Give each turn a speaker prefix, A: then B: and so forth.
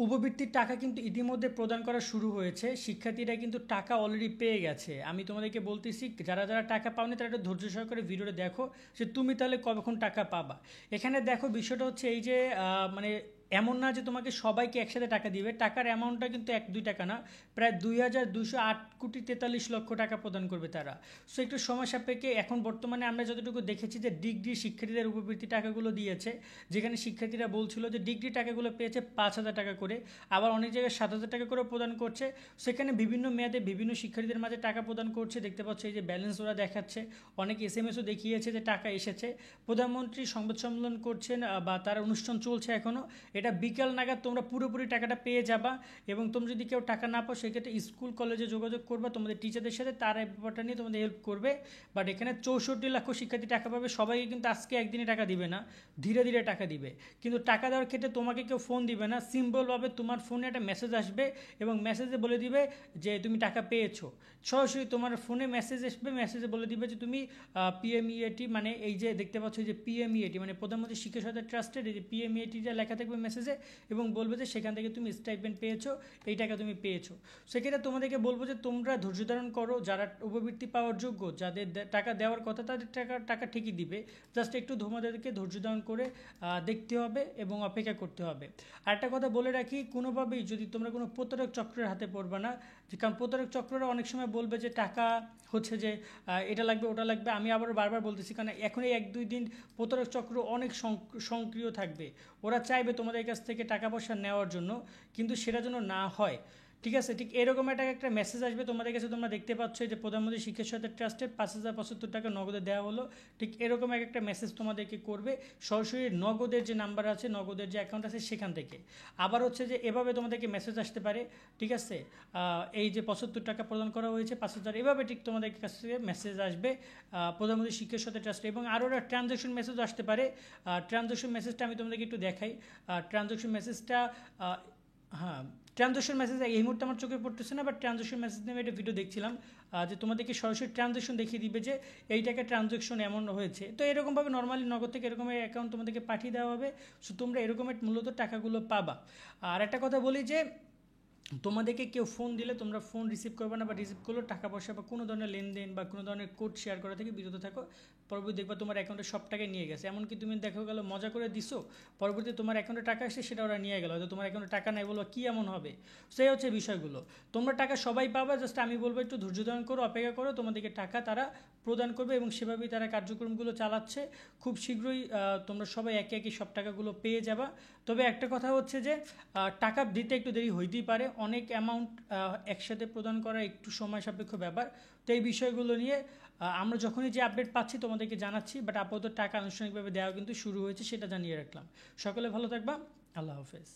A: উপবৃত্তির টাকা কিন্তু ইতিমধ্যে প্রদান করা শুরু হয়েছে। শিক্ষার্থীরা কিন্তু টাকা অলরেডি পেয়ে গেছে। আমি তোমাদেরকে বলতেছি, যারা যারা টাকা পাওনি তারা একটু ধৈর্য সহকারে ভিডিওটা দেখো যে তুমি তাহলে কখন টাকা পাবা। এখানে দেখো বিষয়টা হচ্ছে এই যে মানে এমন না যে তোমাকে সবাইকে একসাথে টাকা দিবে। টাকার অ্যামাউন্টটা কিন্তু 1-2 টাকা না, প্রায় 2208,43,00,000 টাকা প্রদান করবে তারা। সো একটু সময় সাপেক্ষে এখন বর্তমানে আমরা যতটুকু দেখেছি যে ডিগ্রি শিক্ষার্থীদের উপবৃত্তি টাকাগুলো দিয়েছে, যেখানে শিক্ষার্থীরা বলছিল যে ডিগ্রি টাকাগুলো পেয়েছে 5,000 টাকা করে, আবার অনেক জায়গায় 7,000 টাকা করে প্রদান করছে। সেখানে বিভিন্ন মেয়াদে বিভিন্ন শিক্ষার্থীদের মাঝে টাকা প্রদান করছে। দেখতে পাচ্ছ এই যে ব্যালেন্স ওরা দেখাচ্ছে, অনেক SMS-ও দেখিয়েছে যে টাকা এসেছে। প্রধানমন্ত্রী সংবাদ সম্মেলন করছেন বা তার অনুষ্ঠান চলছে এখনও। এটা বিকাল নাগাদ তোমরা পুরোপুরি টাকাটা পেয়ে যাবা। এবং তুমি যদি কেউ টাকা না পাও সেক্ষেত্রে স্কুল কলেজে যোগাযোগ করবা তোমাদের টিচারদের সাথে, তারা এই ব্যাপারটা নিয়ে তোমাদের হেল্প করবে। বাট এখানে 64 লাখ শিক্ষার্থী টাকা পাবে। সবাইকে কিন্তু আজকে একদিনে টাকা দিবে না, ধীরে ধীরে টাকা দিবে। কিন্তু টাকা দেওয়ার ক্ষেত্রে তোমাকে কেউ ফোন দিবে না, সিম্পলভাবে তোমার ফোনে একটা মেসেজ আসবে এবং মেসেজে বলে দিবে যে তুমি টাকা পেয়েছো। সরাসরি তোমার ফোনে মেসেজ আসবে, মেসেজে বলে দিবে যে তুমি PMEAT, মানে এই যে দেখতে পাচ্ছ যে PMEAT মানে প্রধানমন্ত্রী শিক্ষা সহায়তা ট্রাস্টের এই যে PMEAT যা লেখা থাকবে মেসেজে, এবং বলবে যে সেখান থেকে তুমি স্টাইপেন্ড পেয়েছো, এই টাকা তুমি পেয়েছো। সেক্ষেত্রে তোমাদেরকে বলবো যে তোমরা ধৈর্য ধারণ করো। যারা উপবৃত্তি পাওয়ার যোগ্য, যাদের টাকা দেওয়ার কথা তাদের টাকা ঠিকই দিবে। জাস্ট একটু তোমাদেরকে ধৈর্য ধারণ করে দেখতে হবে এবং অপেক্ষা করতে হবে। আর একটা কথা বলে রাখি, কোনোভাবেই যদি তোমরা কোনো প্রতারক চক্রের হাতে পড়বে না। কারণ প্রতারক চক্ররা অনেক সময় বলবে যে টাকা হচ্ছে যে এটা লাগবে ওটা লাগবে। আমি আবার বারবার বলতেছি, কারণ এখন এই 1-2 দিন প্রতারক চক্র অনেক সক্রিয় থাকবে। ওরা চাইবে তোমাদের কাছ থেকে টাকা পয়সা নেওয়ার জন্য, কিন্তু সেটা যেন না হয়। ঠিক আছে, ঠিক এরকম একটা মেসেজ আসবে তোমাদের কাছে। তোমরা দেখতে পাচ্ছ যে প্রধানমন্ত্রী শিক্ষা সহায়তা ট্রাস্টে 5,075 টাকা নগদে দেওয়া হলো। ঠিক এরকম একটা মেসেজ তোমাদেরকে করবে সরাসরি নগদের যে নাম্বার আছে, নগদের যে অ্যাকাউন্ট আছে সেখান থেকে। আবার হচ্ছে যে এভাবে তোমাদেরকে মেসেজ আসতে পারে, ঠিক আছে, এই যে 75 টাকা প্রদান করা হয়েছে 5,000, এভাবে ঠিক তোমাদের কাছ থেকে মেসেজ আসবে প্রধানমন্ত্রী শিক্ষা সহায়তা ট্রাস্টে। এবং আরও একটা ট্রানজ্যাকশন মেসেজ আসতে পারে। ট্রানজ্যাকশন মেসেজটা আমি তোমাদেরকে একটু দেখাই। ট্রানজ্যাকশন মেসেজটা, হ্যাঁ, ট্রানজ্যাকশন মেসেজ এই মুহূর্তে আমার চোখে পড়তেছে না, বাট ট্রানজ্যাকশন মেসেজ নিয়ে একটা ভিডিও দেখছিলাম যে তোমাদেরকে সরাসরি ট্রানজ্যাকশন দেখিয়ে দিবে যে এই টাকা ট্রানজ্যাকশন এমন হয়েছে। তো এরকমভাবে নর্মালি নগদ থেকে এরকম অ্যাকাউন্ট তোমাদেরকে পাঠিয়ে দেওয়া হবে। সো তোমরা এরকমের মূলত টাকাগুলো পাবা। আর একটা কথা বলি যে তোমাদেরকে কেউ ফোন দিলে তোমরা ফোন রিসিভ করবে না, বা রিসিভ করলেও টাকা পয়সা বা কোনো ধরনের লেনদেন বা কোনো ধরনের কোড শেয়ার করা থেকে বিরত থাকো। পরবর্তী দেখবা তোমার অ্যাকাউন্টে সব টাকাই নিয়ে গেছে। এমনকি তুমি দেখো গেলো মজা করে দিছো, পরবর্তী তোমার অ্যাকাউন্টে টাকা আসে সেটা ওরা নিয়ে গেলো, হয়তো তোমার অ্যাকাউন্টে টাকা নাই, বলবো কী এমন হবে। সেই হচ্ছে বিষয়গুলো। তোমরা টাকা সবাই পাবা, জাস্ট আমি বলবো একটু ধৈর্য ধারণ করো, অপেক্ষা করো, তোমাদেরকে টাকা তারা প্রদান করবে এবং সেভাবেই তারা কার্যক্রমগুলো চালাচ্ছে। খুব শীঘ্রই তোমরা সবাই একে একে সব টাকাগুলো পেয়ে যাবা। তবে একটা কথা হচ্ছে যে টাকা দিতে একটু দেরি হইতেই পারে, অনেক অ্যামাউন্ট একসাথে প্রদান করা একটু সময় সাপেক্ষ ব্যাপার। তো এই বিষয়গুলো নিয়ে আমরা যখনই যে আপডেট পাচ্ছি তোমাদেরকে জানাচ্ছি। বাট আপাতত টাকা আনুষ্ঠানিকভাবে দেওয়া কিন্তু শুরু হয়েছে, সেটা জানিয়ে রাখলাম। সকলে ভালো থাকবা, আল্লাহ হাফেজ।